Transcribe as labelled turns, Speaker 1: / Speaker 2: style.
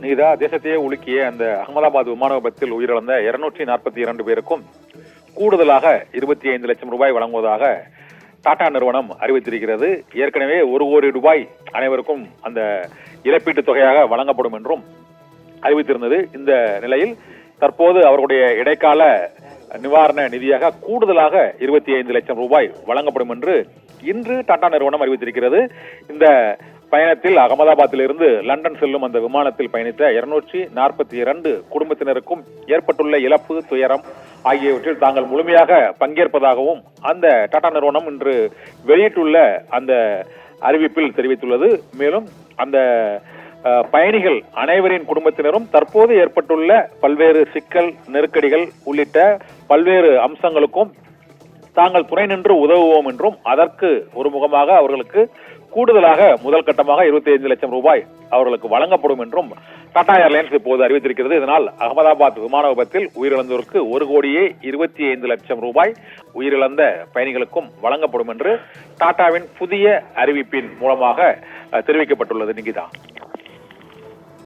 Speaker 1: நீதா, தேசத்தையே உலுக்கிய அந்த அகமதாபாத் விமான விபத்தில் உயிரிழந்த 242 பேருக்கும் கூடுதலாக 25 லட்சம் ரூபாய் வழங்குவதாக டாடா நிறுவனம் அறிவித்திருக்கிறது. ஏற்கனவே 1 கோடி ரூபாய் அனைவருக்கும் அந்த இழப்பீட்டு தொகையாக வழங்கப்படும் என்றும் அறிவித்திருந்தது. இந்த நிலையில் தற்போது அவர்களுடைய இடைக்கால நிவாரண நிதியாக கூடுதலாக 25 லட்சம் ரூபாய் வழங்கப்படும் என்று இன்று டாடா நிறுவனம் அறிவித்திருக்கிறது. இந்த பயணத்தில் அகமதாபாத்திலிருந்து லண்டன் செல்லும் அந்த விமானத்தில் பயணித்த 242 குடும்பத்தினருக்கும் ஏற்பட்டுள்ள இழப்பு, துயரம் ஆகியவற்றில் தாங்கள் முழுமையாக பங்கேற்பதாகவும் அந்த டாடா நிறுவனம் இன்று வெளியிட்டுள்ள அந்த அறிவிப்பில் தெரிவித்துள்ளது. மேலும் அந்த பயணிகள் அனைவரின் குடும்பத்தினரும் தற்போது ஏற்பட்டுள்ள பல்வேறு சிக்கல், நெருக்கடிகள் உள்ளிட்ட பல்வேறு அம்சங்களுக்கும் தாங்கள் துணை நின்று உதவுவோம் என்றும் அதற்கு ஒரு முகமாக அவர்களுக்கு கூடுதலாக முதல் கட்டமாக 25 லட்சம் ரூபாய் அவர்களுக்கு வழங்கப்படும் என்றும் டாடா ஏர்லைன்ஸ் இப்போது அறிவித்திருக்கிறது. இதனால் அகமதாபாத் விமான விபத்தில் உயிரிழந்தோருக்கு 1,25,00,000 லட்சம் ரூபாய் உயிரிழந்த பயணிகளுக்கும் வழங்கப்படும் என்று டாடாவின் புதிய அறிவிப்பின் மூலமாக தெரிவிக்கப்பட்டுள்ளது. நிகிதா.